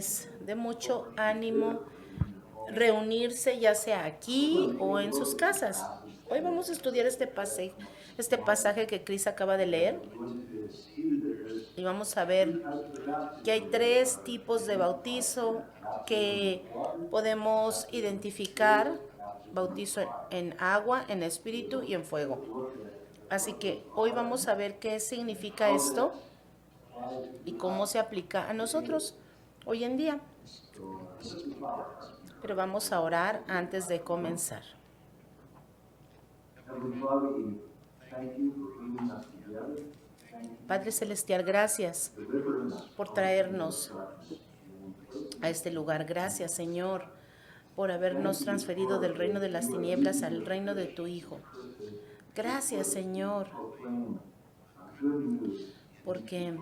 es de mucho ánimo reunirse ya sea aquí o en sus casas. Hoy vamos a estudiar este pasaje que Chris acaba de leer y vamos a ver que hay tres tipos de bautizo que podemos identificar: bautizo en agua, en espíritu y en fuego. Así que hoy vamos a ver qué significa esto y cómo se aplica a nosotros hoy en día. Pero vamos a orar antes de comenzar. Padre Celestial, gracias por traernos a este lugar. Gracias, Señor, por habernos transferido del reino de las tinieblas al reino de tu Hijo. Gracias, Señor, porque,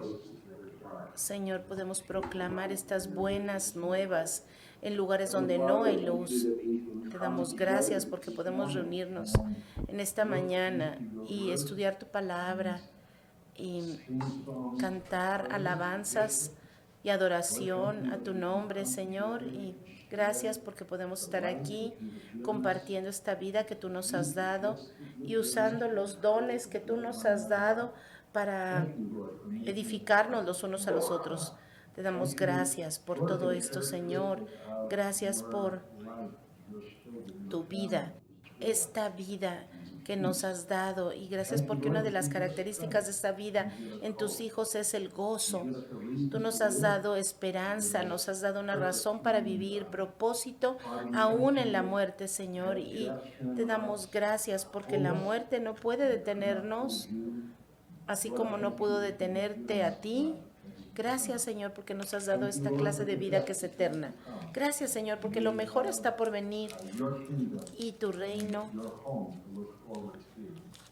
Señor, podemos proclamar estas buenas nuevas en lugares donde no hay luz. Te damos gracias porque podemos reunirnos en esta mañana y estudiar tu palabra y cantar alabanzas y adoración a tu nombre, Señor. Y gracias porque podemos estar aquí compartiendo esta vida que tú nos has dado y usando los dones que tú nos has dado para edificarnos los unos a los otros. Te damos gracias por todo esto, Señor. Gracias por tu vida, esta vida que nos has dado, y gracias porque una de las características de esta vida en tus hijos es el gozo. Tú nos has dado esperanza, nos has dado una razón para vivir, propósito aún en la muerte, Señor, y te damos gracias porque la muerte no puede detenernos, así como no pudo detenerte a ti. Gracias, Señor, porque nos has dado esta clase de vida que es eterna. Gracias, Señor, porque lo mejor está por venir y tu reino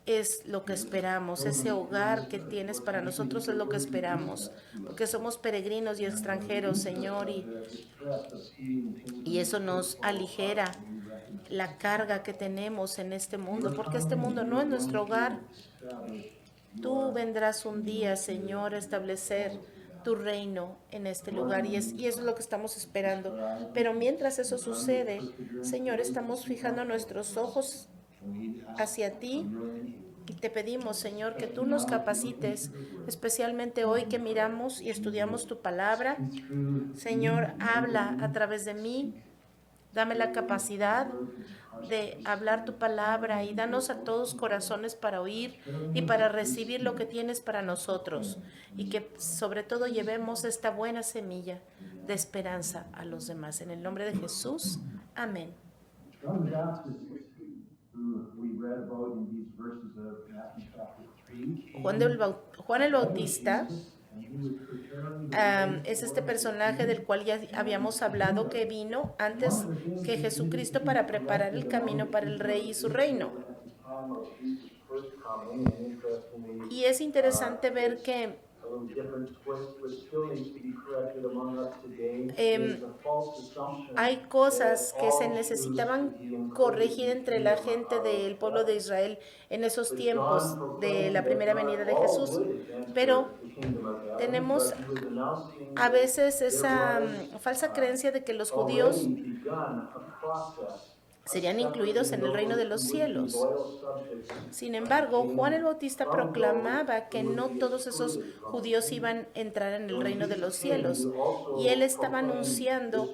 es lo que esperamos. Ese hogar que tienes para nosotros es lo que esperamos, porque somos peregrinos y extranjeros, Señor, y eso nos aligera la carga que tenemos en este mundo, porque este mundo no es nuestro hogar. Tú vendrás un día, Señor, a establecer tu reino en este lugar, y eso es lo que estamos esperando. Pero mientras eso sucede, Señor, estamos fijando nuestros ojos hacia ti y te pedimos, Señor, que tú nos capacites, especialmente hoy que miramos y estudiamos tu palabra. Señor, habla a través de mí. Dame la capacidad de hablar tu palabra y danos a todos corazones para oír y para recibir lo que tienes para nosotros, y que sobre todo llevemos esta buena semilla de esperanza a los demás. En el nombre de Jesús, amén. Juan el Bautista es este personaje del cual ya habíamos hablado, que vino antes que Jesucristo para preparar el camino para el Rey y su reino. Y es interesante ver que hay cosas que se necesitaban corregir entre la gente del pueblo de Israel en esos tiempos de la primera venida de Jesús, pero tenemos a veces esa falsa creencia de que los judíos serían incluidos en el reino de los cielos. Sin embargo, Juan el Bautista proclamaba que no todos esos judíos iban a entrar en el reino de los cielos, y él estaba anunciando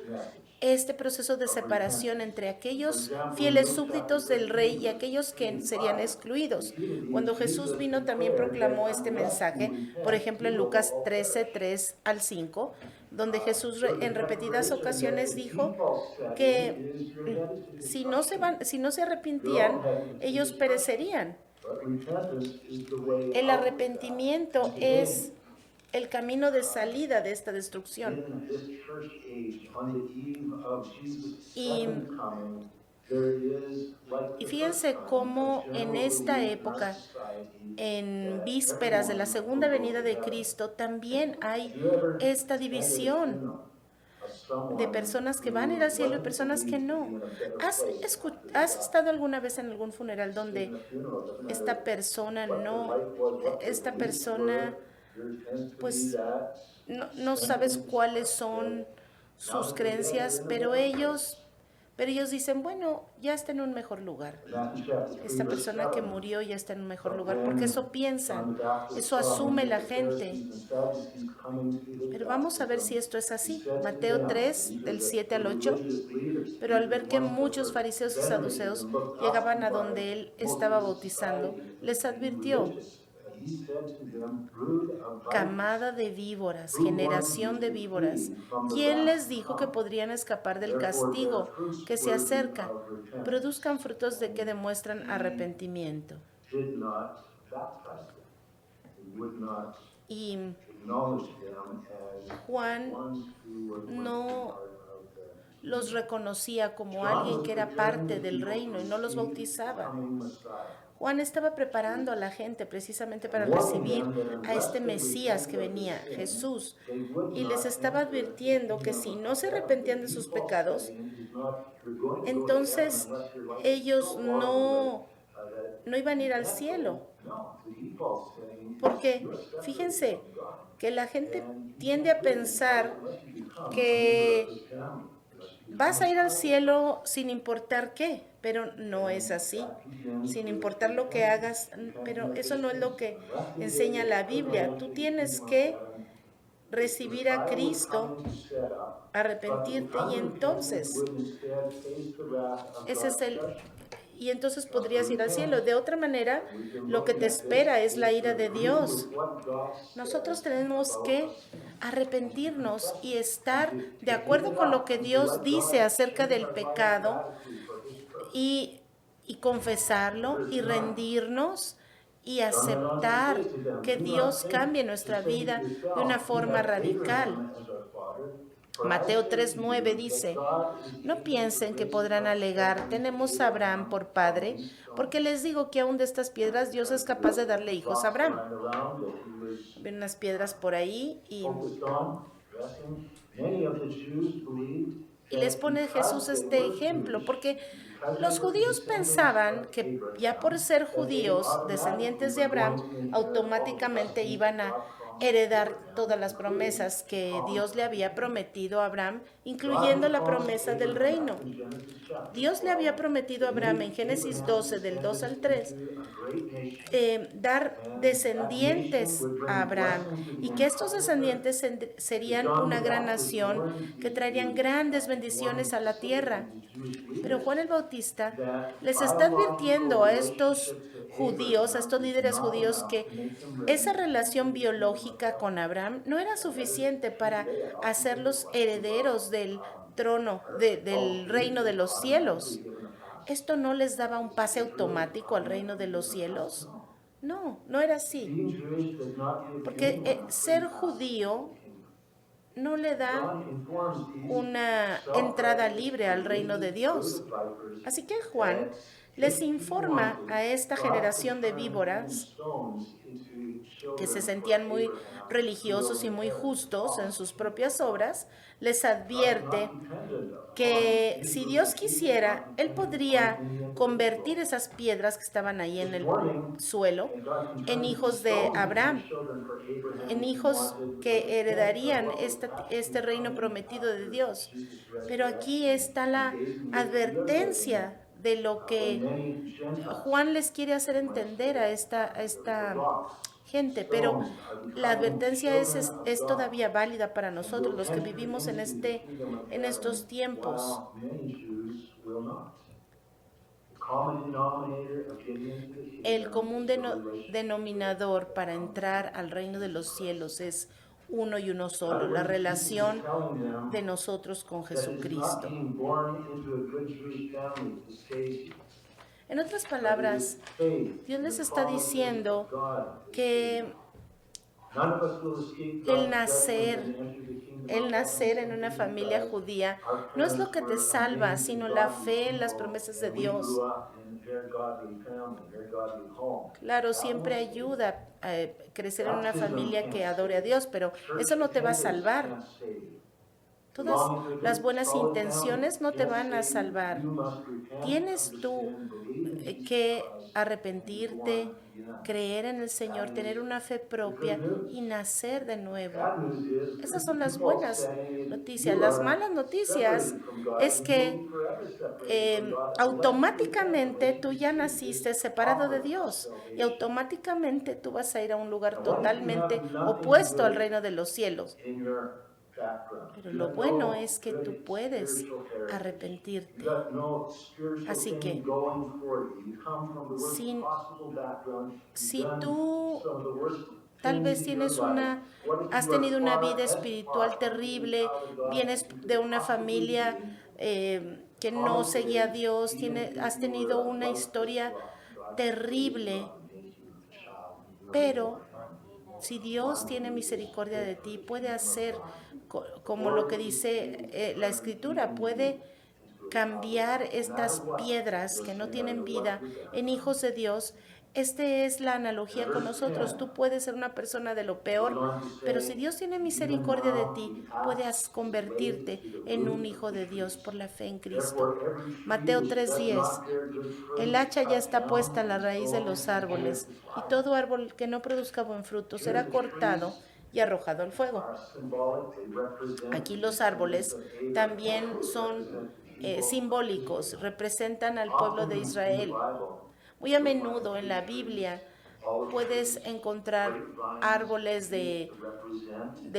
este proceso de separación entre aquellos fieles súbditos del rey y aquellos que serían excluidos. Cuando Jesús vino, también proclamó este mensaje, por ejemplo en Lucas 13, 3 al 5, donde Jesús en repetidas ocasiones dijo que si no se arrepentían, ellos perecerían. El arrepentimiento es el camino de salida de esta destrucción. Y fíjense cómo en esta época, en vísperas de la segunda venida de Cristo, también hay esta división de personas que van a ir al cielo y personas que no. ¿Has estado alguna vez en algún funeral donde esta persona pues no sabes cuáles son sus creencias, pero ellos dicen, bueno, ya está en un mejor lugar. Esta persona que murió ya está en un mejor lugar, porque eso piensan, eso asume la gente. Pero vamos a ver si esto es así. Mateo 3, del 7 al 8. Pero al ver que muchos fariseos y saduceos llegaban a donde él estaba bautizando, les advirtió: camada de víboras, generación de víboras, ¿quién les dijo que podrían escapar del castigo que se acerca? Produzcan frutos de que demuestran arrepentimiento. Y Juan no los reconocía como alguien que era parte del reino y no los bautizaba. Juan estaba preparando a la gente precisamente para recibir a este Mesías que venía, Jesús, y les estaba advirtiendo que si no se arrepentían de sus pecados, entonces ellos no iban a ir al cielo. Porque fíjense que la gente tiende a pensar que vas a ir al cielo sin importar qué, pero no es así, sin importar lo que hagas, pero eso no es lo que enseña la Biblia. Tú tienes que recibir a Cristo, arrepentirte y entonces entonces podrías ir al cielo. De otra manera, lo que te espera es la ira de Dios. Nosotros tenemos que arrepentirnos y estar de acuerdo con lo que Dios dice acerca del pecado y confesarlo y rendirnos y aceptar que Dios cambie nuestra vida de una forma radical. Mateo 3:9 dice: no piensen que podrán alegar, tenemos a Abraham por padre, porque les digo que aún de estas piedras Dios es capaz de darle hijos a Abraham. Ven unas piedras por ahí y les pone Jesús este ejemplo, porque los judíos pensaban que ya por ser judíos, descendientes de Abraham, automáticamente iban a heredar todas las promesas que Dios le había prometido a Abraham, incluyendo la promesa del reino. Dios le había prometido a Abraham en Génesis 12, del 2 al 3, dar descendientes a Abraham y que estos descendientes serían una gran nación que traerían grandes bendiciones a la tierra. Pero Juan el Bautista les está advirtiendo a estos judíos, a estos líderes judíos, que esa relación biológica con Abraham no era suficiente para hacerlos herederos del trono, del reino de los cielos. ¿Esto no les daba un pase automático al reino de los cielos? No, no era así. Porque ser judío no le da una entrada libre al reino de Dios. Así que Juan les informa a esta generación de víboras que se sentían muy religiosos y muy justos en sus propias obras, les advierte que si Dios quisiera, Él podría convertir esas piedras que estaban ahí en el suelo en hijos de Abraham, en hijos que heredarían este reino prometido de Dios. Pero aquí está la advertencia de lo que Juan les quiere hacer entender a esta gente, pero la advertencia es todavía válida para nosotros, los que vivimos en estos tiempos. El común denominador para entrar al reino de los cielos es uno y uno solo, la relación de nosotros con Jesucristo. En otras palabras, Dios les está diciendo que el nacer en una familia judía no es lo que te salva, sino la fe en las promesas de Dios. Claro, siempre ayuda a crecer en una familia que adore a Dios, pero eso no te va a salvar. Todas las buenas intenciones no te van a salvar. Tienes tú que arrepentirte, creer en el Señor, tener una fe propia y nacer de nuevo. Esas son las buenas noticias. Las malas noticias es que automáticamente tú ya naciste separado de Dios y automáticamente tú vas a ir a un lugar totalmente opuesto al reino de los cielos. Pero lo bueno es que tú puedes arrepentirte. Así que si tú tal vez has tenido una vida espiritual terrible, vienes de una familia que no seguía a Dios, has tenido una historia terrible, pero si Dios tiene misericordia de ti, puede hacer como lo que dice la Escritura, puede cambiar estas piedras que no tienen vida en hijos de Dios. Esta es la analogía con nosotros. Tú puedes ser una persona de lo peor, pero si Dios tiene misericordia de ti, puedes convertirte en un hijo de Dios por la fe en Cristo. Mateo 3:10. El hacha ya está puesta en la raíz de los árboles, y todo árbol que no produzca buen fruto será cortado y arrojado al fuego. Aquí los árboles también son simbólicos, representan al pueblo de Israel. Muy a menudo en la Biblia puedes encontrar árboles de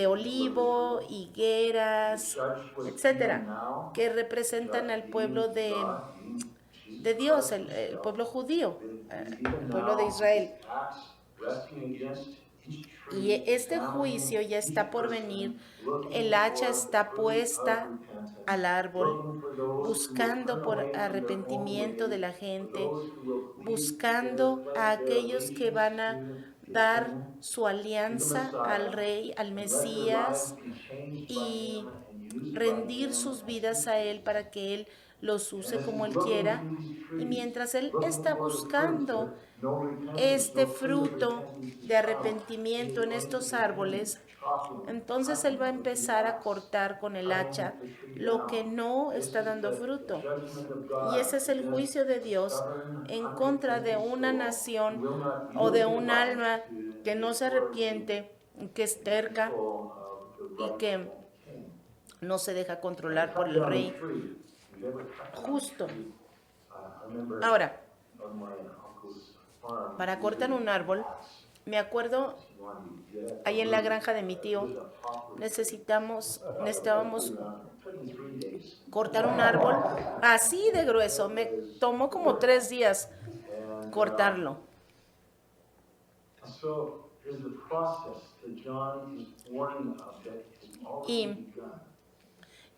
olivo, higueras, etcétera, que representan al pueblo de Dios, el pueblo judío, el pueblo de Israel. Y este juicio ya está por venir. El hacha está puesta al árbol, buscando por arrepentimiento de la gente, buscando a aquellos que van a dar su alianza al Rey, al Mesías, y rendir sus vidas a Él para que Él los use como Él quiera. Y mientras Él está buscando este fruto de arrepentimiento en estos árboles, entonces Él va a empezar a cortar con el hacha lo que no está dando fruto. Y ese es el juicio de Dios en contra de una nación o de un alma que no se arrepiente, que es terca y que no se deja controlar por el Rey justo. Ahora, para cortar un árbol, me acuerdo ahí en la granja de mi tío, necesitábamos cortar un árbol así de grueso. Me tomó como 3 días cortarlo. Y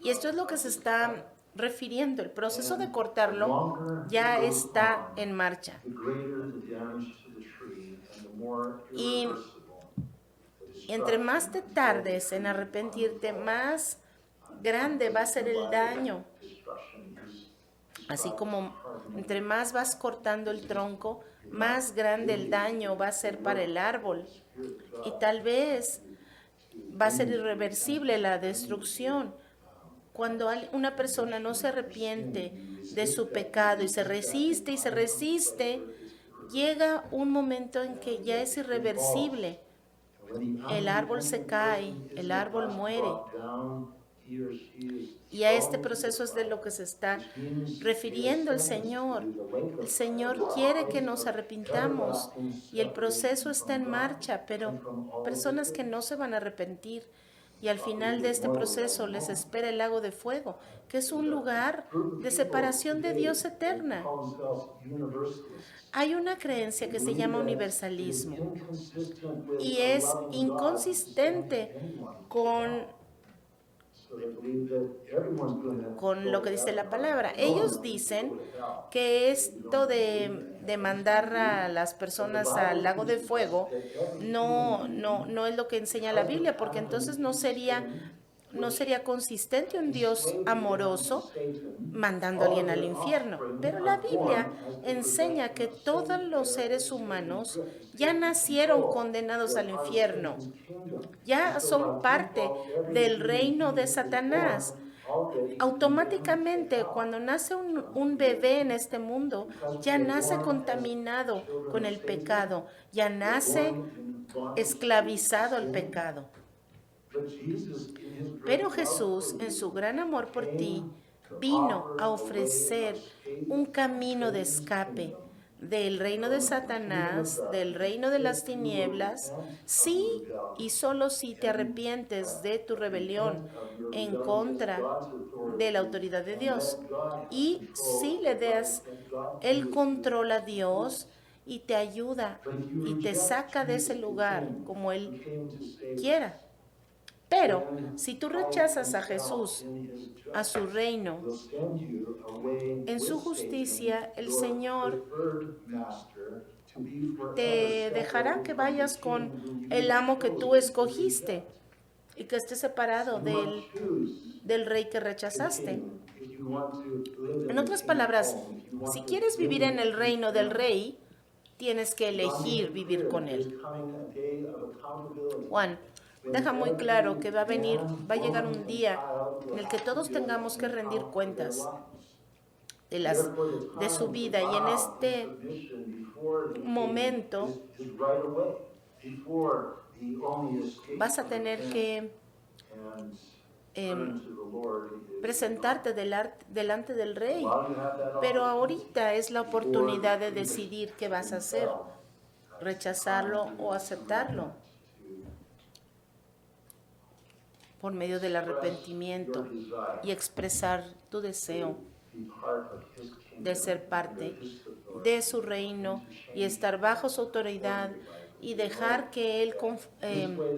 esto es lo que se está refiriendo. El proceso de cortarlo ya está en marcha. Y entre más te tardes en arrepentirte, más grande va a ser el daño. Así como entre más vas cortando el tronco, más grande el daño va a ser para el árbol. Y tal vez va a ser irreversible la destrucción. Cuando una persona no se arrepiente de su pecado y se resiste, llega un momento en que ya es irreversible. El árbol se cae, el árbol muere. Y a este proceso es de lo que se está refiriendo el Señor. El Señor quiere que nos arrepintamos y el proceso está en marcha, pero personas que no se van a arrepentir. Y al final de este proceso les espera el lago de fuego, que es un lugar de separación de Dios eterna. Hay una creencia que se llama universalismo y es inconsistente con lo que dice la palabra. Ellos dicen que esto de mandar a las personas al lago de fuego no es lo que enseña la Biblia, porque entonces no sería No sería consistente un Dios amoroso mandando a alguien al infierno. Pero la Biblia enseña que todos los seres humanos ya nacieron condenados al infierno. Ya son parte del reino de Satanás. Automáticamente, cuando nace un bebé en este mundo, ya nace contaminado con el pecado, ya nace esclavizado al pecado. Pero Jesús, en su gran amor por ti, vino a ofrecer un camino de escape del reino de Satanás, del reino de las tinieblas, si y solo si te arrepientes de tu rebelión en contra de la autoridad de Dios y si le das el control a Dios y te ayuda y te saca de ese lugar como Él quiera. Pero si tú rechazas a Jesús, a su reino, en su justicia, el Señor te dejará que vayas con el amo que tú escogiste y que estés separado del rey que rechazaste. En otras palabras, si quieres vivir en el reino del rey, tienes que elegir vivir con él. Juan deja muy claro que va a llegar un día en el que todos tengamos que rendir cuentas de su vida, y en este momento vas a tener que presentarte delante del rey, pero ahorita es la oportunidad de decidir qué vas a hacer, rechazarlo o aceptarlo por medio del arrepentimiento y expresar tu deseo de ser parte de su reino y estar bajo su autoridad y dejar que Él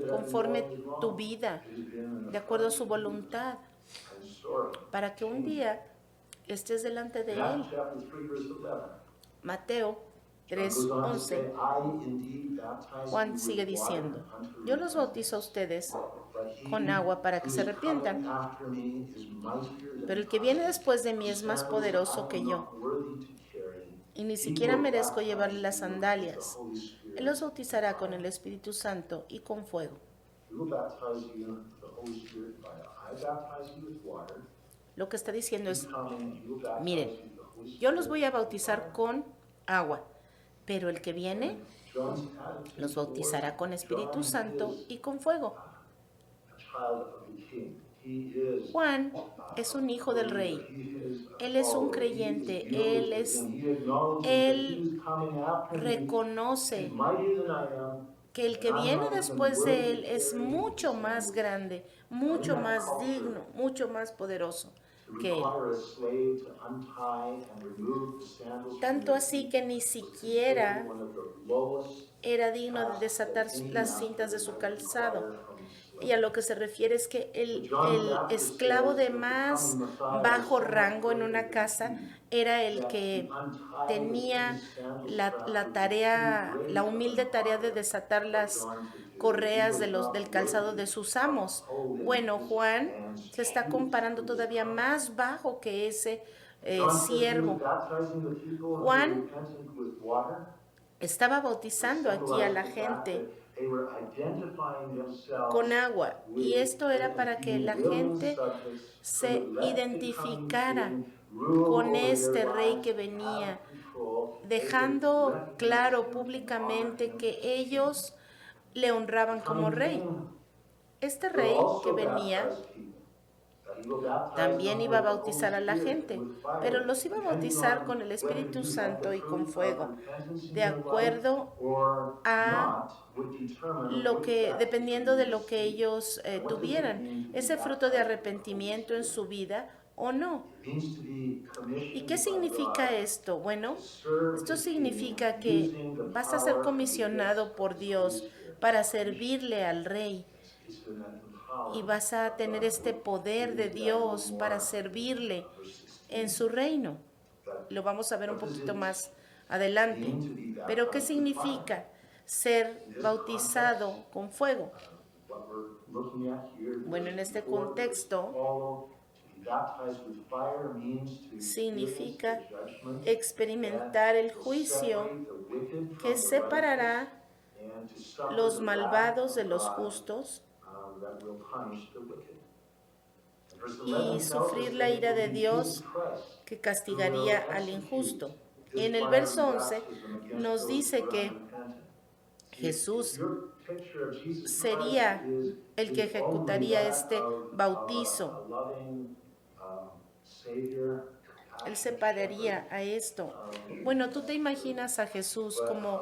conforme tu vida de acuerdo a su voluntad, para que un día estés delante de Él. Mateo 3:11. Juan sigue diciendo: yo los bautizo a ustedes con agua para que se arrepientan, pero el que viene después de mí es más poderoso que yo, y ni siquiera merezco llevarle las sandalias. Él los bautizará con el Espíritu Santo y con fuego. Lo que está diciendo es: miren, yo los voy a bautizar con agua, pero el que viene los bautizará con Espíritu Santo y con fuego. Juan es un hijo del rey. Él es un creyente. Él reconoce que el que viene después de él es mucho más grande, mucho más digno, mucho más poderoso que él. Tanto así que ni siquiera era digno de desatar las cintas de su calzado. Y a lo que se refiere es que el esclavo de más bajo rango en una casa era el que tenía la tarea, la humilde tarea de desatar las correas del calzado de sus amos. Bueno, Juan se está comparando todavía más bajo que ese siervo. Juan estaba bautizando aquí a la gente con agua, y esto era para que la gente se identificara con este rey que venía, dejando claro públicamente que ellos le honraban como rey. Este rey que venía también iba a bautizar a la gente, pero los iba a bautizar con el Espíritu Santo y con fuego, de acuerdo a dependiendo de lo que ellos tuvieran, ese fruto de arrepentimiento en su vida o no. ¿Y qué significa esto? Bueno, esto significa que vas a ser comisionado por Dios para servirle al rey, y vas a tener este poder de Dios para servirle en su reino. Lo vamos a ver un poquito más adelante. Pero ¿qué significa ser bautizado con fuego? Bueno, en este contexto significa experimentar el juicio que separará los malvados de los justos y sufrir la ira de Dios que castigaría al injusto. Y en el verso 11 nos dice que Jesús sería el que ejecutaría este bautizo. Él separaría a esto. Bueno, tú te imaginas a Jesús como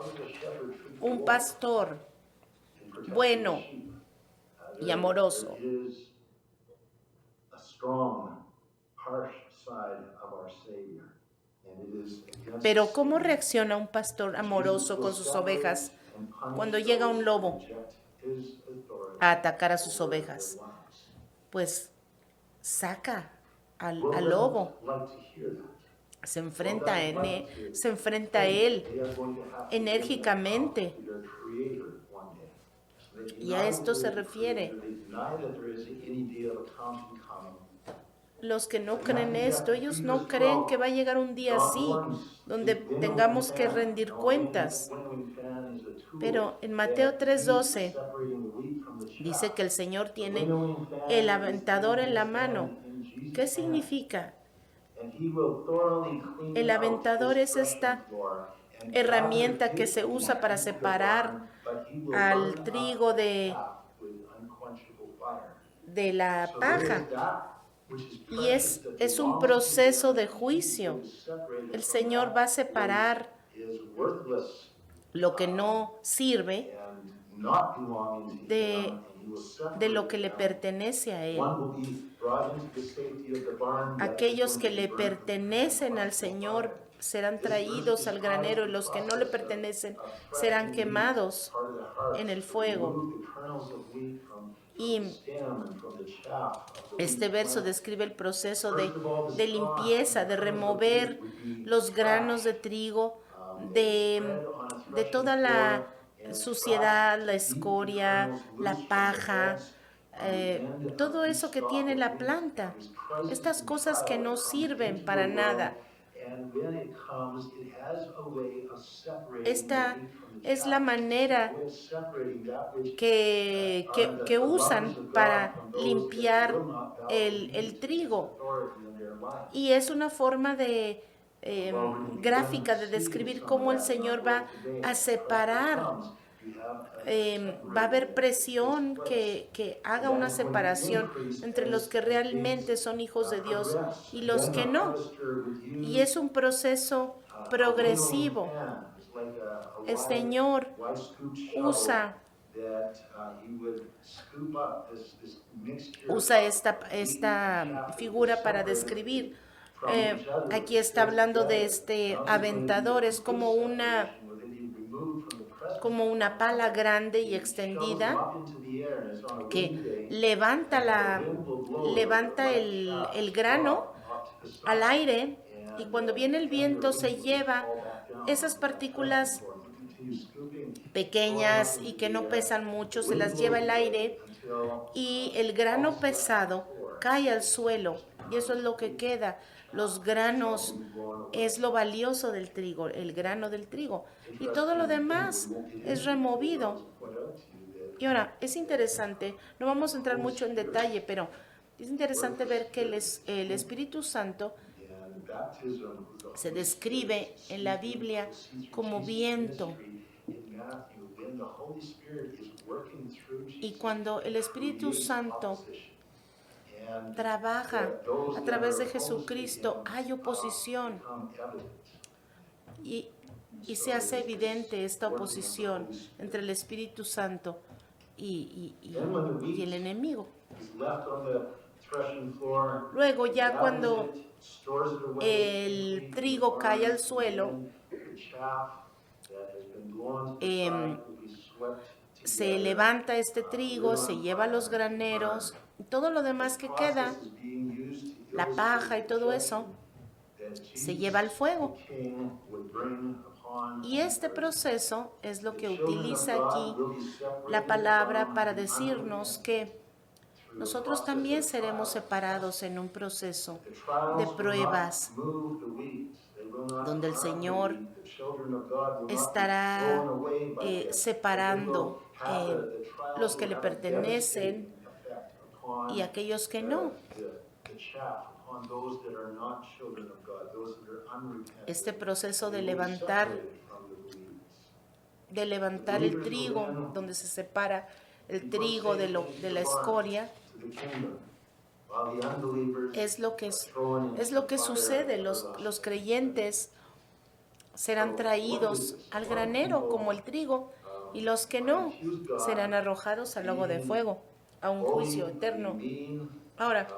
un pastor bueno y amoroso. Pero ¿cómo reacciona un pastor amoroso con sus ovejas cuando llega un lobo a atacar a sus ovejas? Pues saca al lobo, se enfrenta a él enérgicamente. Y a esto se refiere. Los que no creen esto, ellos no creen que va a llegar un día así, donde tengamos que rendir cuentas. Pero en Mateo 3:12 dice que el Señor tiene el aventador en la mano. ¿Qué significa? El aventador es esta herramienta que se usa para separar al trigo de la paja. Y es un proceso de juicio. El Señor va a separar lo que no sirve de lo que le pertenece a Él. Aquellos que le pertenecen al Señor serán traídos al granero y los que no le pertenecen serán quemados en el fuego. Y este verso describe el proceso de limpieza, de remover los granos de trigo, de toda la suciedad, la escoria, la paja, todo eso que tiene la planta, estas cosas que no sirven para nada. Esta es la manera que usan para limpiar el trigo. Y es una forma de gráfica de describir cómo el Señor va a separar. Va a haber presión que haga una separación entre los que realmente son hijos de Dios y los que no. Y es un proceso progresivo. El Señor usa esta figura para describir. Aquí está hablando de este aventador, es como una pala grande y extendida que levanta el grano al aire, y cuando viene el viento se lleva esas partículas pequeñas y que no pesan mucho, se las lleva el aire y el grano pesado cae al suelo, y eso es lo que queda. Los granos es lo valioso del trigo, el grano del trigo, y todo lo demás es removido. Y ahora, es interesante, no vamos a entrar mucho en detalle, pero es interesante ver que el Espíritu Santo se describe en la Biblia como viento. Y cuando el Espíritu Santo trabaja a través de Jesucristo, hay oposición. Y se hace evidente esta oposición entre el Espíritu Santo y el enemigo. Luego, ya cuando el trigo cae al suelo, se levanta este trigo, se lleva a los graneros, y todo lo demás que queda, la paja y todo eso, se lleva al fuego. Y este proceso es lo que utiliza aquí la palabra para decirnos que nosotros también seremos separados en un proceso de pruebas donde el Señor estará separando los que le pertenecen y aquellos que no. Este proceso de levantar el trigo, donde se separa el trigo de la escoria, es lo que sucede. Los creyentes serán traídos al granero como el trigo, y los que no serán arrojados al lago de fuego, a un juicio eterno. Ahora,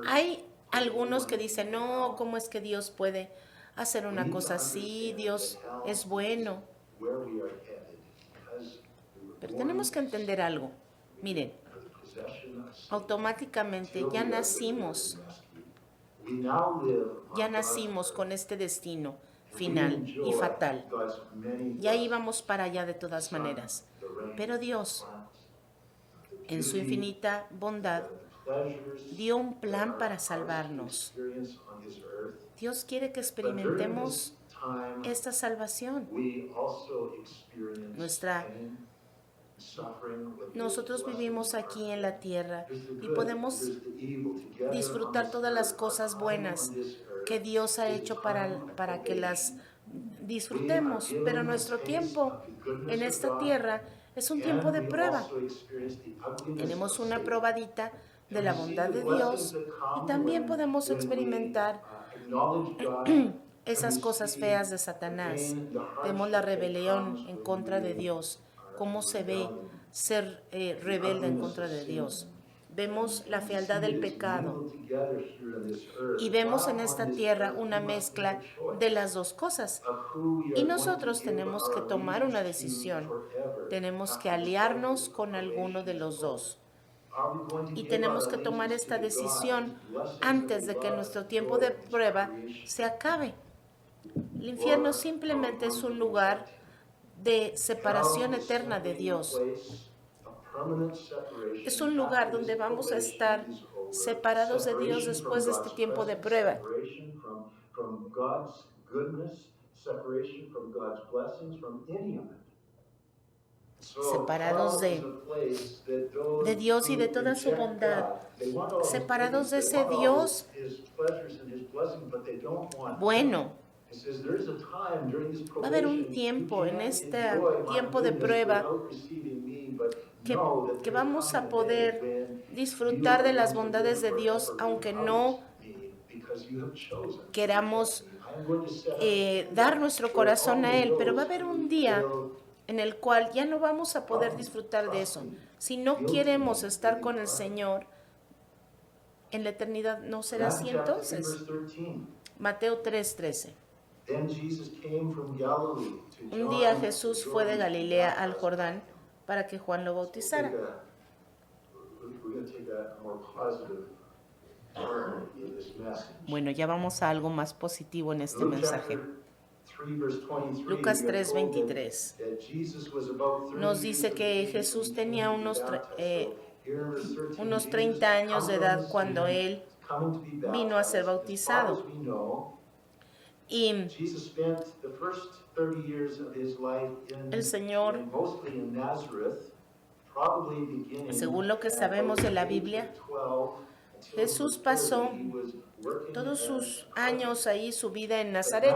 hay algunos que dicen, no, ¿cómo es que Dios puede hacer una cosa así? Dios es bueno. Pero tenemos que entender algo. Miren, automáticamente ya nacimos con este destino final y fatal. Ya íbamos para allá de todas maneras. Pero Dios, en su infinita bondad, dio un plan para salvarnos. Dios quiere que experimentemos esta salvación. Nosotros vivimos aquí en la tierra y podemos disfrutar todas las cosas buenas que Dios ha hecho para que las disfrutemos, pero nuestro tiempo en esta tierra es un tiempo de prueba. Tenemos una probadita de la bondad de Dios y también podemos experimentar esas cosas feas de Satanás. Vemos la rebelión en contra de Dios, cómo se ve ser rebelde en contra de Dios. Vemos la fealdad del pecado y vemos en esta tierra una mezcla de las dos cosas. Y nosotros tenemos que tomar una decisión. Tenemos que aliarnos con alguno de los dos. Y tenemos que tomar esta decisión antes de que nuestro tiempo de prueba se acabe. El infierno simplemente es un lugar de separación eterna de Dios. Es un lugar donde vamos a estar separados de Dios después de este tiempo de prueba. Separados de Dios y de toda su bondad. Separados de ese Dios bueno. Va a haber un tiempo en este tiempo de prueba que vamos a poder disfrutar de las bondades de Dios, aunque no queramos dar nuestro corazón a Él. Pero va a haber un día en el cual ya no vamos a poder disfrutar de eso. Si no queremos estar con el Señor en la eternidad, ¿no será así entonces? Mateo 3:13. Un día Jesús fue de Galilea al Jordán para que Juan lo bautizara. Bueno, ya vamos a algo más positivo en este mensaje. Lucas 3:23 nos dice que Jesús tenía unos 30 años de edad cuando Él vino a ser bautizado. Y el Señor, según lo que sabemos de la Biblia, Jesús pasó todos sus años ahí, su vida en Nazaret.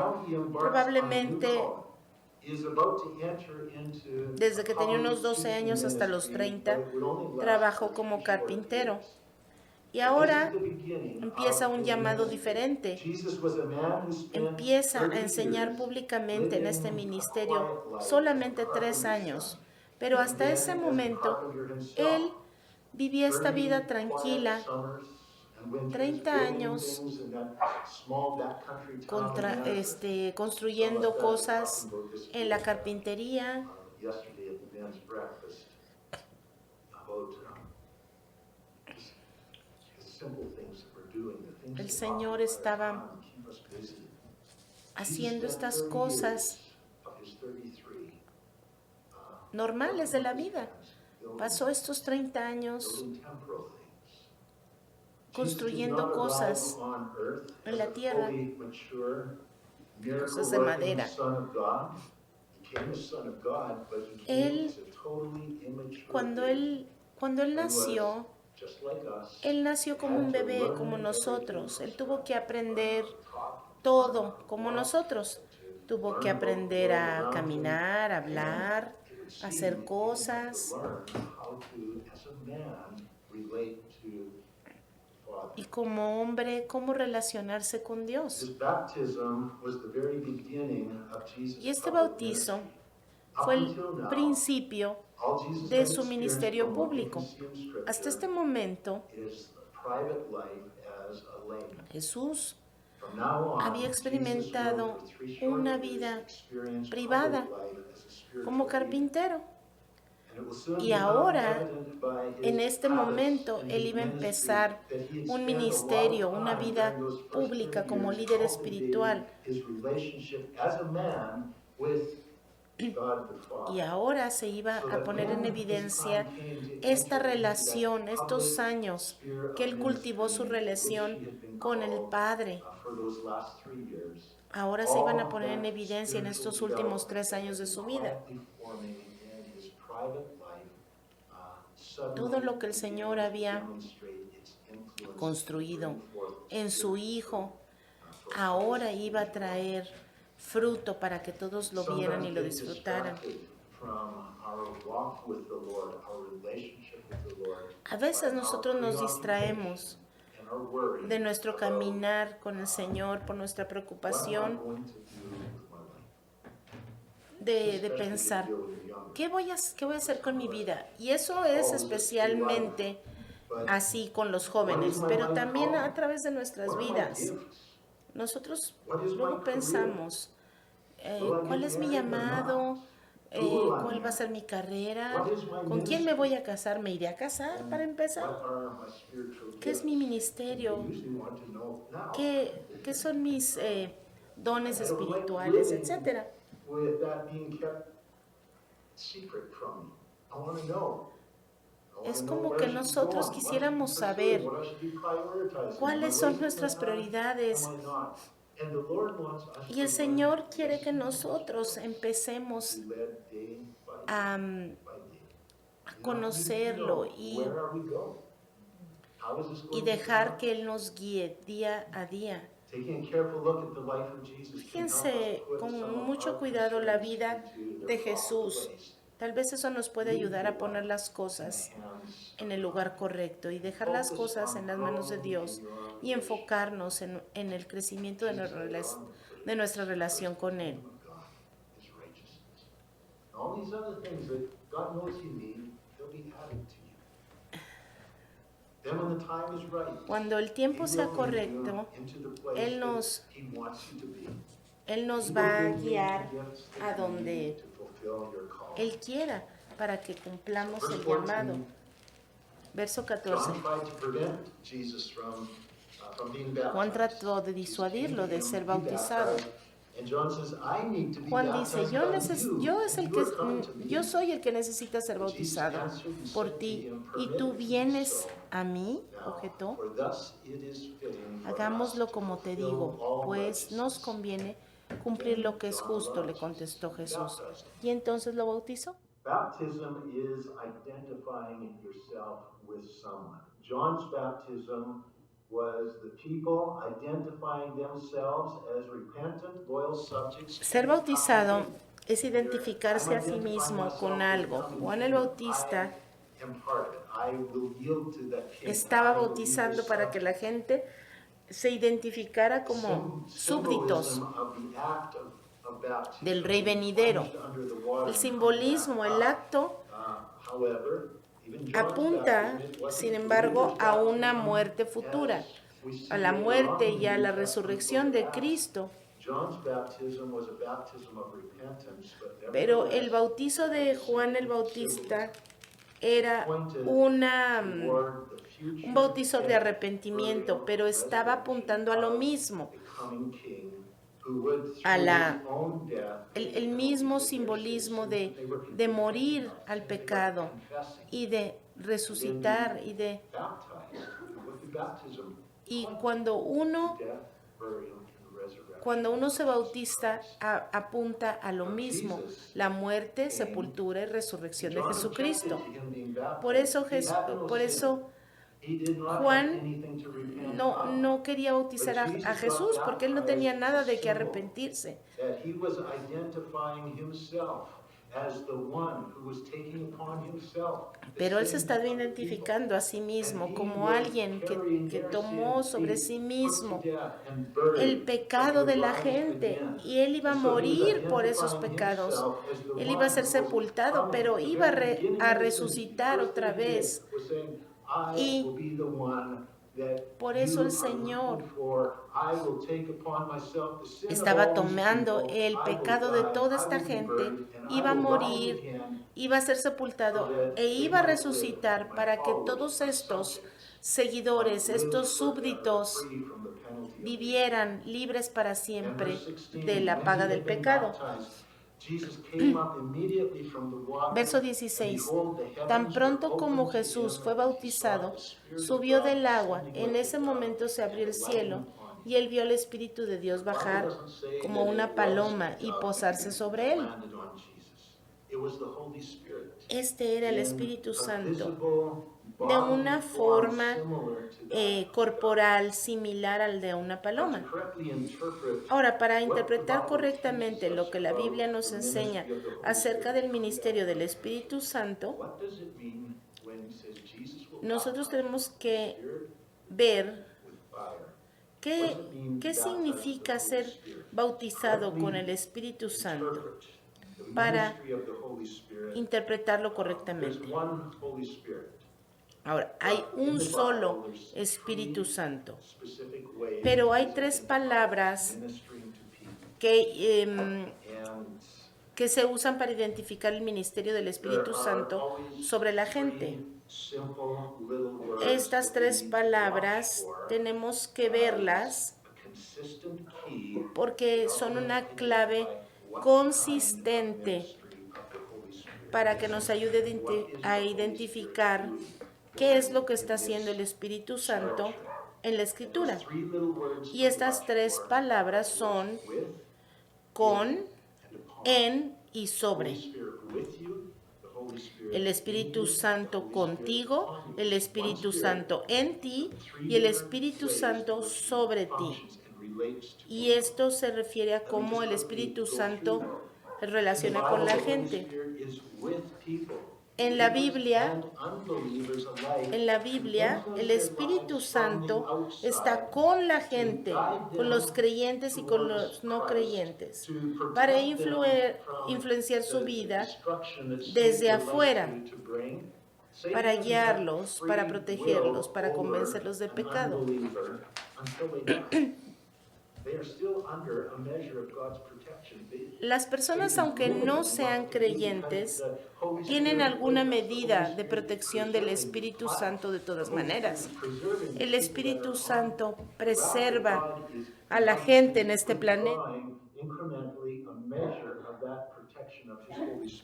Probablemente desde que tenía unos 12 años hasta los 30, trabajó como carpintero. Y ahora empieza un llamado diferente. Empieza a enseñar públicamente en este ministerio solamente 3 años. Pero hasta ese momento, él vivía esta vida tranquila. 30 años construyendo cosas en la carpintería. El Señor estaba haciendo estas cosas normales de la vida. Pasó estos 30 años construyendo cosas en la tierra, cosas de madera. Cuando él nació como un bebé, como nosotros. Él tuvo que aprender todo como nosotros. Tuvo que aprender a caminar, a hablar, a hacer cosas. Y como hombre, cómo relacionarse con Dios. Y este bautizo fue el principio de su ministerio público. Hasta este momento, Jesús había experimentado una vida privada como carpintero. Y ahora, en este momento, él iba a empezar un ministerio, una vida pública como líder espiritual. Y ahora se iba a poner en evidencia esta relación, estos años que él cultivó su relación con el Padre. Ahora se iban a poner en evidencia en estos últimos 3 años de su vida. Todo lo que el Señor había construido en su Hijo, ahora iba a traer fruto para que todos lo vieran y lo disfrutaran. A veces nosotros nos distraemos de nuestro caminar con el Señor por nuestra preocupación de pensar, ¿qué voy a hacer con mi vida? Y eso es especialmente así con los jóvenes, pero también a través de nuestras vidas. Nosotros luego pensamos, ¿cuál es mi llamado? ¿Cuál va a ser mi carrera? ¿Con quién me voy a casar? ¿Me iré a casar para empezar? ¿Qué es mi ministerio? ¿Qué son mis dones espirituales, etcétera? Es como que nosotros quisiéramos saber cuáles son nuestras prioridades. Y el Señor quiere que nosotros empecemos a conocerlo y dejar que Él nos guíe día a día. Fíjense con mucho cuidado la vida de Jesús. Tal vez eso nos puede ayudar a poner las cosas en el lugar correcto y dejar las cosas en las manos de Dios y enfocarnos en el crecimiento de nuestra relación con Él. Cuando el tiempo sea correcto, Él nos va a guiar a donde Él quiera para que cumplamos el llamado. Verso 14. Juan trató de disuadirlo de ser bautizado. Juan dice, yo soy el que necesita ser bautizado por ti, y tú vienes a mí, objetó. Hagámoslo como te digo, pues nos conviene cumplir lo que es justo, le contestó Jesús. Y entonces lo bautizó. Baptism is identifying yourself with someone. John's baptism was the people identifying themselves as repentant, loyal subjects. Ser bautizado es identificarse a sí mismo con algo. Juan el Bautista estaba bautizando para que la gente se identificara como súbditos del rey venidero. El simbolismo, el acto, apunta, sin embargo, a una muerte futura, a la muerte y a la resurrección de Cristo. Pero el bautizo de Juan el Bautista era un bautizo de arrepentimiento, pero estaba apuntando a lo mismo. a el mismo simbolismo de morir al pecado y de resucitar y cuando uno se bautiza apunta a lo mismo, la muerte, sepultura y resurrección de Jesucristo. Por eso Juan no quería bautizar a Jesús porque él no tenía nada de qué arrepentirse. Pero él se estaba identificando a sí mismo como alguien que tomó sobre sí mismo el pecado de la gente y él iba a morir por esos pecados. Él iba a ser sepultado, pero iba a resucitar otra vez. Y por eso el Señor estaba tomando el pecado de toda esta gente, iba a morir, iba a ser sepultado e iba a resucitar para que todos estos seguidores, estos súbditos, vivieran libres para siempre de la paga del pecado. Verso 16. Tan pronto como Jesús fue bautizado, subió del agua. En ese momento se abrió el cielo y él vio al Espíritu de Dios bajar como una paloma y posarse sobre él. Este era el Espíritu Santo, de una forma corporal similar al de una paloma. Ahora, para interpretar correctamente lo que la Biblia nos enseña acerca del ministerio del Espíritu Santo, nosotros tenemos que ver qué significa ser bautizado con el Espíritu Santo para interpretarlo correctamente. Ahora, hay un solo Espíritu Santo, pero hay tres palabras que se usan para identificar el ministerio del Espíritu Santo sobre la gente. Estas tres palabras tenemos que verlas porque son una clave consistente para que nos ayude a identificar qué es lo que está haciendo el Espíritu Santo en la Escritura. Y estas tres palabras son con, en y sobre. El Espíritu Santo contigo, el Espíritu Santo en ti y el Espíritu Santo sobre ti. Y esto se refiere a cómo el Espíritu Santo se relaciona con la gente. En la Biblia, el Espíritu Santo está con la gente, con los creyentes y con los no creyentes, para influenciar su vida desde afuera, para guiarlos, para protegerlos, para convencerlos de pecado. Las personas, aunque no sean creyentes, tienen alguna medida de protección del Espíritu Santo de todas maneras. El Espíritu Santo preserva a la gente en este planeta.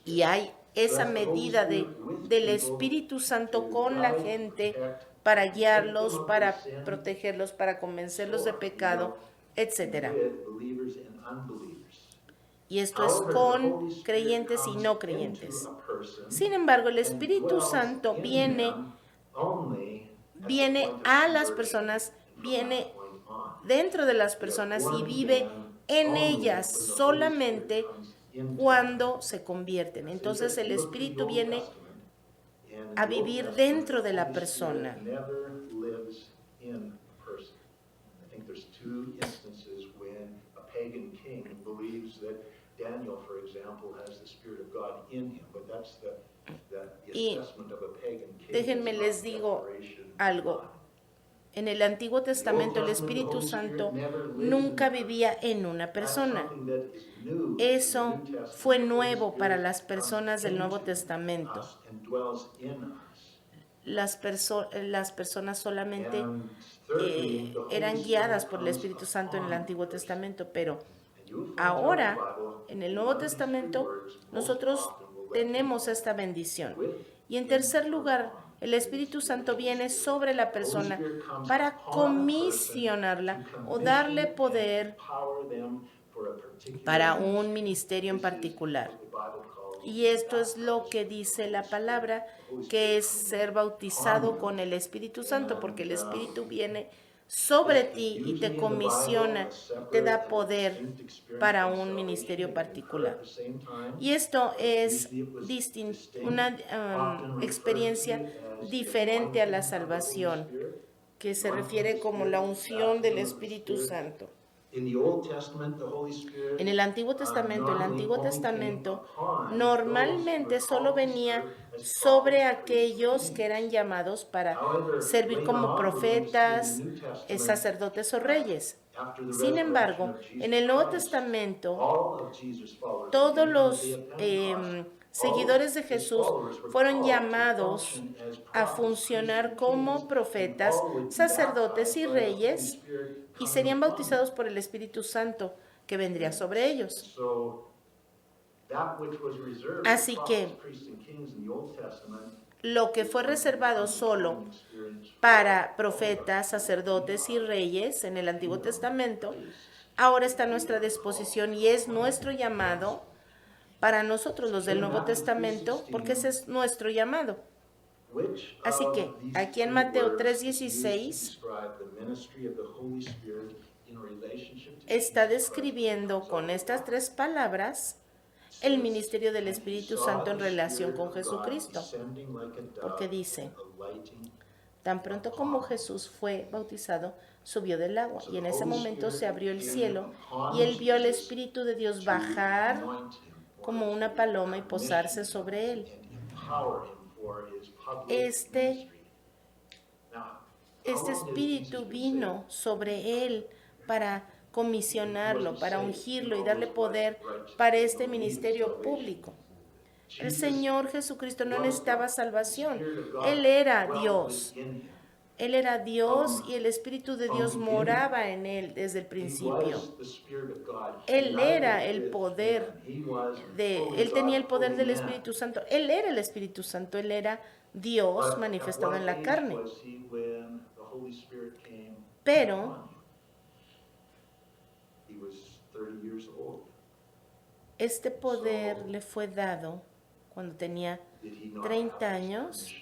Y hay esa medida del Espíritu Santo con la gente para guiarlos, para protegerlos, para convencerlos de pecado, etc. Y esto es con creyentes y no creyentes. Sin embargo, el Espíritu Santo viene a las personas, viene dentro de las personas y vive en ellas solamente cuando se convierten. Entonces el Espíritu viene a vivir dentro de la persona. Y déjenme les digo algo. En el Antiguo Testamento el Espíritu Santo nunca vivía en una persona. Eso fue nuevo para las personas del Nuevo Testamento. Las personas solamente eran guiadas por el Espíritu Santo en el Antiguo Testamento, pero Ahora, en el Nuevo Testamento, nosotros tenemos esta bendición. Y en tercer lugar, el Espíritu Santo viene sobre la persona para comisionarla o darle poder para un ministerio en particular. Y esto es lo que dice la palabra, que es ser bautizado con el Espíritu Santo, porque el Espíritu viene sobre ti y te comisiona, te da poder para un ministerio particular. Y esto es una experiencia diferente a la salvación, que se refiere como la unción del Espíritu Santo. En el Antiguo Testamento normalmente solo venía sobre aquellos que eran llamados para servir como profetas, sacerdotes o reyes. Sin embargo, en el Nuevo Testamento, todos los seguidores de Jesús fueron llamados a funcionar como profetas, sacerdotes y reyes, y serían bautizados por el Espíritu Santo que vendría sobre ellos. Así que lo que fue reservado solo para profetas, sacerdotes y reyes en el Antiguo Testamento, ahora está a nuestra disposición y es nuestro llamado para nosotros los del Nuevo Testamento, porque ese es nuestro llamado. Así que aquí en Mateo 3:16 está describiendo con estas tres palabras el ministerio del Espíritu Santo en relación con Jesucristo, porque dice: tan pronto como Jesús fue bautizado, subió del agua, y en ese momento se abrió el cielo, y él vio al Espíritu de Dios bajar como una paloma y posarse sobre él. Este Espíritu vino sobre él para comisionarlo, para ungirlo y darle poder para este ministerio público. El Señor Jesucristo no necesitaba salvación. Él era Dios. Él era Dios y el Espíritu de Dios moraba en él desde el principio. Él era el poder él tenía el poder del Espíritu Santo. Él era el Espíritu Santo. Él era Dios manifestado en la carne. Pero este poder le fue dado cuando tenía 30 años.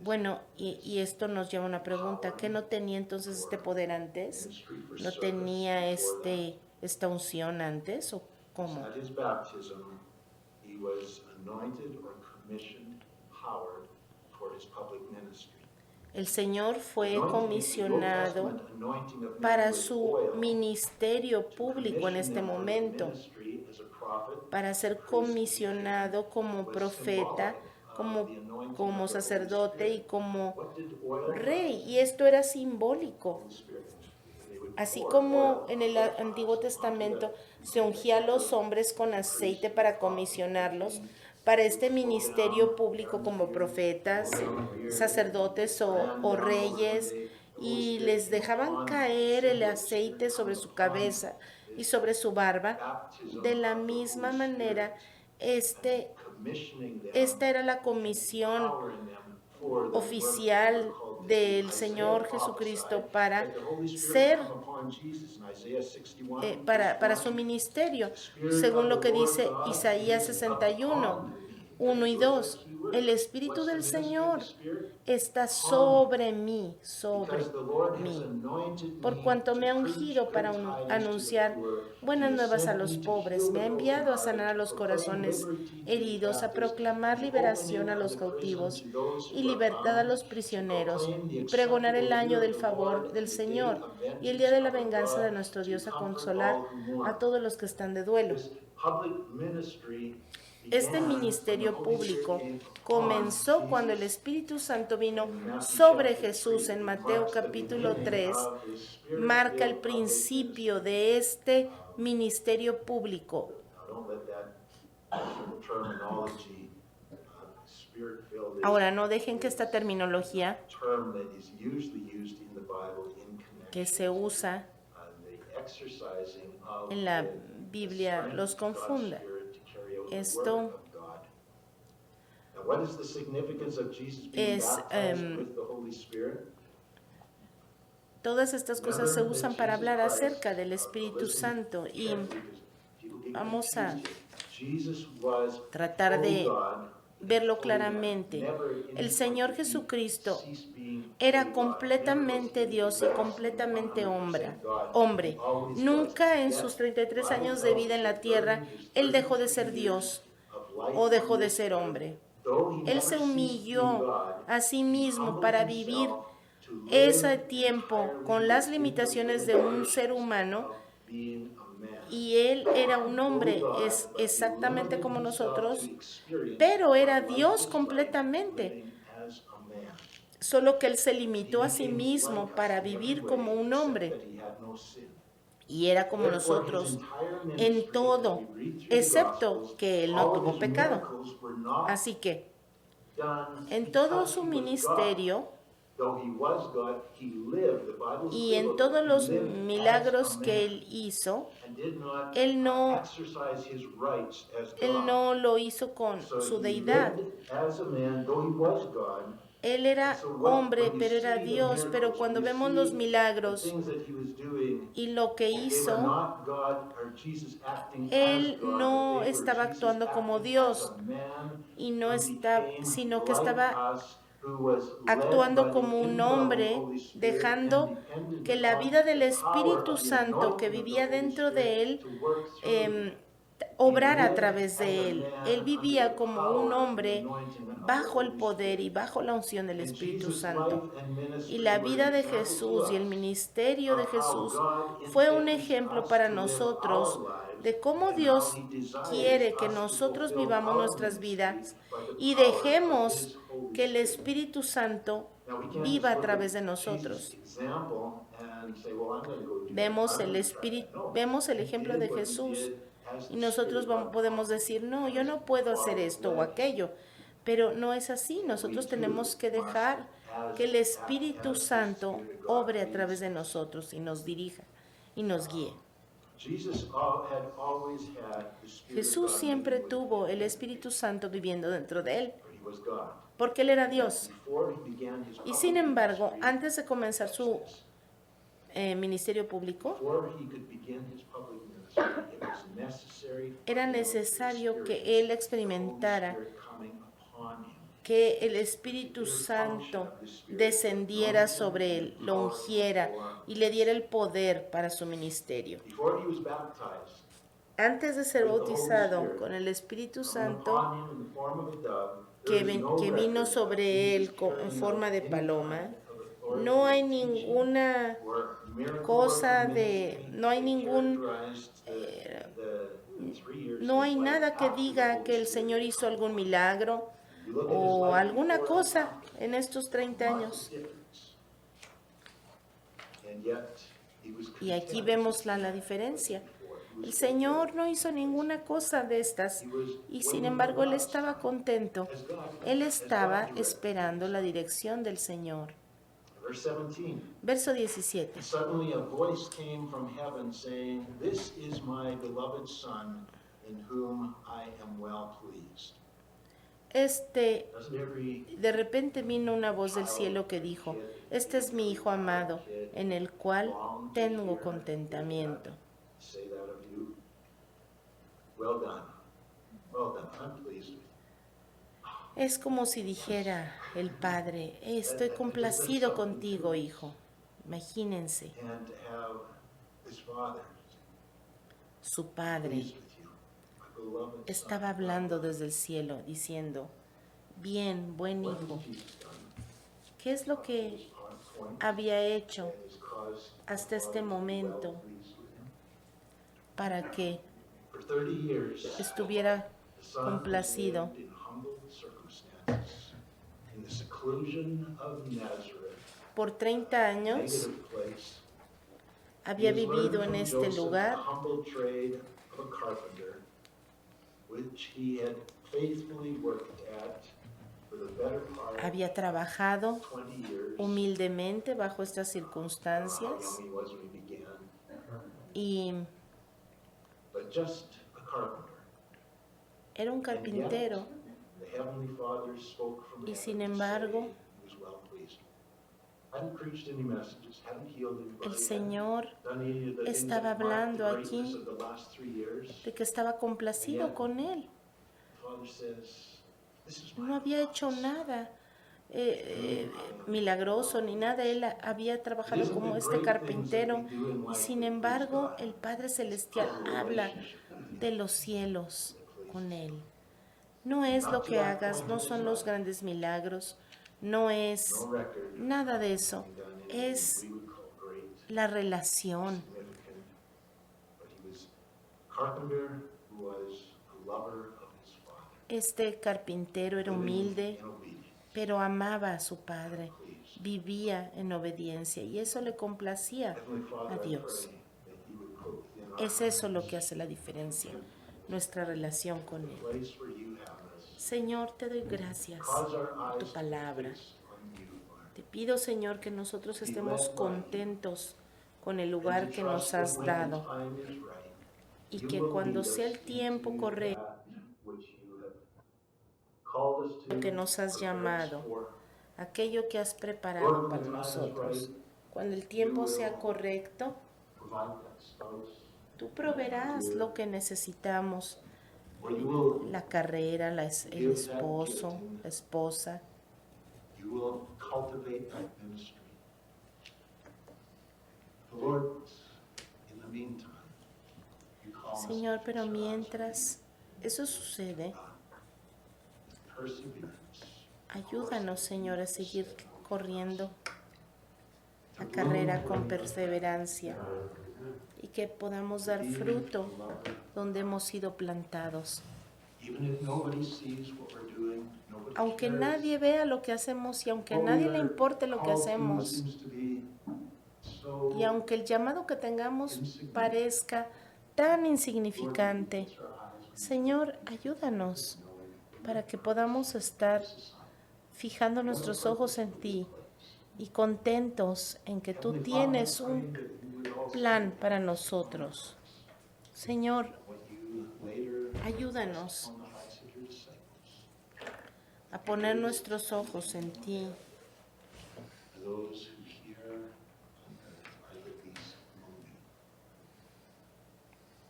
Bueno, y esto nos lleva a una pregunta: ¿qué no tenía entonces este poder antes? ¿No tenía esta unción antes o cómo? El Señor fue comisionado para su ministerio público en este momento, para ser comisionado como profeta, como sacerdote y como rey. Y esto era simbólico. Así como en el Antiguo Testamento se ungía a los hombres con aceite para comisionarlos para este ministerio público como profetas, sacerdotes o reyes, y les dejaban caer el aceite sobre su cabeza y sobre su barba, de la misma manera esta era la comisión oficial del Señor Jesucristo para su ministerio, según lo que dice Isaías 61:1 y 2. El Espíritu del Señor está sobre mí, por cuanto me ha ungido para anunciar buenas nuevas a los pobres, me ha enviado a sanar a los corazones heridos, a proclamar liberación a los cautivos y libertad a los prisioneros, y pregonar el año del favor del Señor y el día de la venganza de nuestro Dios, a consolar a todos los que están de duelo. Este ministerio público comenzó cuando el Espíritu Santo vino sobre Jesús. En Mateo capítulo 3 marca el principio de este ministerio público. Ahora, no dejen que esta terminología que se usa en la Biblia los confunda. Esto es, todas estas cosas se usan para hablar acerca del Espíritu Santo y vamos a tratar de verlo claramente. El Señor Jesucristo era completamente Dios y completamente hombre. Nunca en sus 33 años de vida en la tierra, Él dejó de ser Dios o dejó de ser hombre. Él se humilló a sí mismo para vivir ese tiempo con las limitaciones de un ser humano, y Él era un hombre, es exactamente como nosotros, pero era Dios completamente. Solo que Él se limitó a sí mismo para vivir como un hombre. Y era como nosotros en todo, excepto que Él no tuvo pecado. Así que, en todo su ministerio y en todos los milagros que Él hizo, Él no lo hizo con su deidad. Él era hombre, pero era Dios. Pero cuando vemos los milagros y lo que hizo, Él no estaba actuando como Dios, y no está, sino que estaba actuando como un hombre, dejando que la vida del Espíritu Santo que vivía dentro de Él obrar a través de Él. Él vivía como un hombre bajo el poder y bajo la unción del Espíritu Santo. Y la vida de Jesús y el ministerio de Jesús fue un ejemplo para nosotros de cómo Dios quiere que nosotros vivamos nuestras vidas y dejemos que el Espíritu Santo viva a través de nosotros. Vemos el ejemplo de Jesús y nosotros podemos decir, no, yo no puedo hacer esto o aquello, pero no es así. Nosotros tenemos que dejar que el Espíritu Santo obre a través de nosotros y nos dirija y nos guíe. Jesús siempre tuvo el Espíritu Santo viviendo dentro de Él, porque Él era Dios. Y sin embargo, antes de comenzar su ministerio público, era necesario que Él experimentara que el Espíritu Santo descendiera sobre Él, lo ungiera y le diera el poder para su ministerio. Antes de ser bautizado con el Espíritu Santo, que vino sobre Él en forma de paloma, no hay ninguna cosa no hay nada que diga que el Señor hizo algún milagro o alguna cosa en estos 30 años. Y aquí vemos la diferencia. El Señor no hizo ninguna cosa de estas y sin embargo Él estaba contento. Él estaba esperando la dirección del Señor. Verso 17. Suddenly a voice came from heaven saying, "This is my beloved Son, in whom I am well pleased." De repente vino una voz del cielo que dijo, este es mi Hijo amado, en el cual tengo contentamiento. Es como si dijera el Padre, estoy complacido contigo, Hijo. Imagínense. Su Padre estaba hablando desde el cielo, diciendo, bien, buen Hijo. ¿Qué es lo que había hecho hasta este momento para que estuviera complacido? Por 30 años había vivido en este lugar, había trabajado humildemente bajo estas circunstancias y but just a carpenter. Era un And yet, carpintero the Heavenly Father spoke from y sin heaven embargo saying he was well pleased. Hadn't preached any messages, hadn't healed anybody, el Señor hadn't done any of the things estaba that marked the hablando greatness aquí of the last 3 years. de que estaba complacido con él. The Father says, "This is my No había hecho beloved Son, nada milagroso ni nada. Él había trabajado como este carpintero y sin embargo el Padre Celestial habla de los cielos con él. No es lo que hagas, no son los grandes milagros, no es No record nada de eso, having done anything es we would call great, la relación. significant, but he was a carpenter who was a lover of his Father. Este carpintero era humilde, In obedience, pero amaba a su Padre, please. vivía en obediencia y eso le complacía Heavenly Father, a I Dios. pray that you would put within our Es eso lo hearts que hace la diferencia, nuestra relación con the Él. place where you have us. Señor, te doy gracias Cause our por eyes tu to palabra. fix on you, Lord. Te pido, Señor, que nosotros estemos contentos con el lugar And to que nos trust that has when the dado time is right, y you que will cuando lead sea us el tiempo into correcto that which you have called us to, que nos has prepared us llamado, for. aquello que has preparado para nosotros, cuando el tiempo sea correcto, Provide that spouse, tú proveerás lo que necesitamos, or you will, la carrera, el esposo, la esposa. you will cultivate that ministry. Lord, in the meantime, you call us Señor, to pero exercise mientras eso sucede, perseverance, ayúdanos, Señor, a seguir corriendo la carrera con perseverancia y que podamos dar fruto donde hemos sido plantados. even if nobody sees what we're doing, nobody Aunque cares. nadie vea lo que hacemos y aunque a What nadie we le are importe lo que called to hacemos seems to be so y aunque el llamado que tengamos parezca tan insignificante, fix our eyes Señor, ayúdanos para que podamos estar fijando nuestros ojos en ti y contentos en que tú tienes un plan para nosotros. Señor, what you later ayúdanos on the hearts of your disciples. a poner nuestros ojos en ti. For those who hear on earth are the least among you.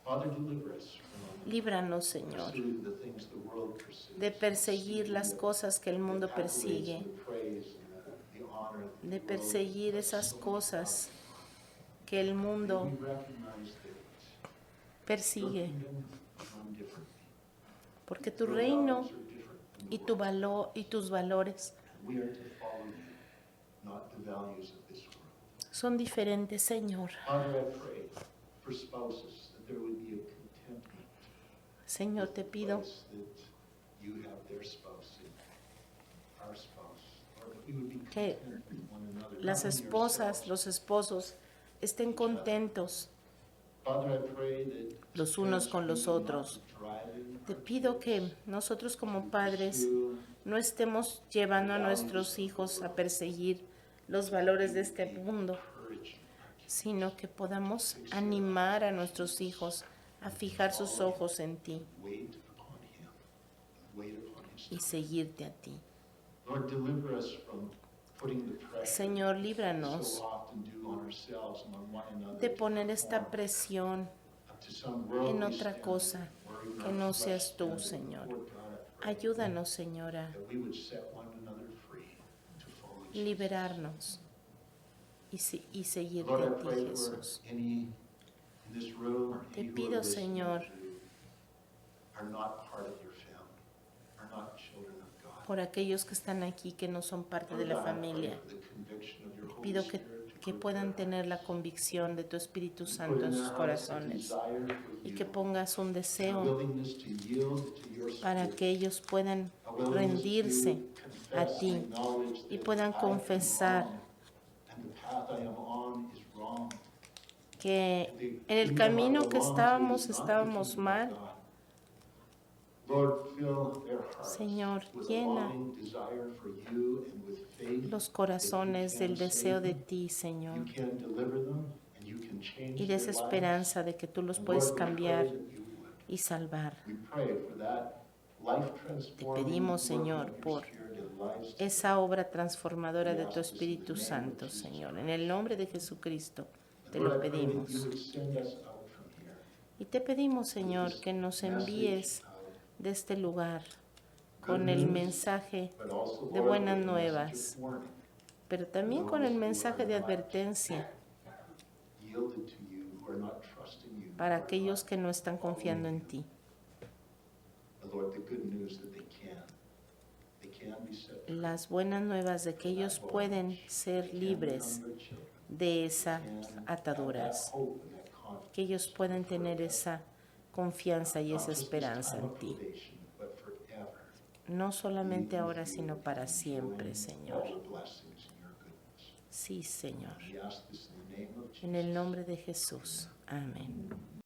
Father, deliver us from Líbranos, Señor, pursuing the things the world pursues, de perseguir las cosas que el mundo the accolades persigue, and the praise and the honor that de the world perseguir esas cosas que el May mundo we recognize that your persigue, kingdom run differently. porque tu Your reino values are different from the y tu world. valor y tus valores We are to follow you, not the values of this world. son diferentes, Señor. Father, I pray for spouses that there would be a contentment. Señor, te pido place that you have their spouse and our spouse, or that we would be que content with one another. las not only esposas, ourselves. los esposos estén contentos Father, I pray that los unos parents con los we would not otros. be driving Te our pido kids que nosotros como to padres pursue no estemos llevando a nuestros hijos a perseguir los valores de este mundo, encourage sino que podamos animar a nuestros hijos a fijar sus ojos en ti wait upon him, wait upon his y seguirte a ti. Lord, deliver us from putting the pressure Señor, we líbranos so often do on ourselves and on one another de to poner esta conform presión to some en worldly otra standard cosa or even que our no flesh seas tú, standard Señor. before God, I pray Ayúdanos, Señora, that we would set one another free to follow Jesus. liberarnos y seguirte Lord, I a ti, pray for Jesús. any in this room or Te any who pido, are listening Señor, who are not part of your family, are not children of God. por aquellos que están aquí que no son parte de Lord la God, I pray familia. for the conviction of your Holy Pido que Spirit to prove puedan their tener la hearts. convicción de tu Espíritu Put Santo in en their sus hearts a corazones desire for y you, que pongas un a deseo willingness to yield to your para Spirit, que ellos puedan a willingness rendirse to a confess ti and acknowledge y that puedan I am confesar wrong, and the path I am on is wrong. que and the en el kingdom I camino que belong to estábamos is not the estábamos kingdom of mal. God. Lord, fill their hearts Señor, with a llena longing desire for you and with faith los corazones del deseo de ti, you Señor, can deliver them and you can change y des their lives. esperanza de que tú los And puedes Lord, we pray cambiar that you would. y salvar. We pray for that life transforming pedimos, work Señor, of your por Spirit in lives esa obra transformadora de We tu ask this in the Espíritu name of Santo, Jesus Señor. En Christ. el nombre de Jesucristo te Lord, lo I pray that you pedimos. would send us out from here Y te pedimos, Señor, with this que nos message envíes of de este lugar good con el news, mensaje but also, de Lord, buenas with a message nuevas, of warning, pero también con el mensaje de advertencia yielded to you, who are not trusting you, para who are aquellos not que no están confiando en following ti. you. Lord, the good news that they can be set free. Las buenas nuevas de que ellos pueden ser They can libres become your children. de esas They can have ataduras, that hope and that confidence que ellos pueden tener forever. esa confianza y Not esa just this esperanza time en of ti. probation, but forever. No solamente Being ahora, with you sino para and siempre, enjoying Señor. all the blessings in your goodness. Sí, Señor. We ask this in the name of En el Jesus. nombre de Jesús. Amén.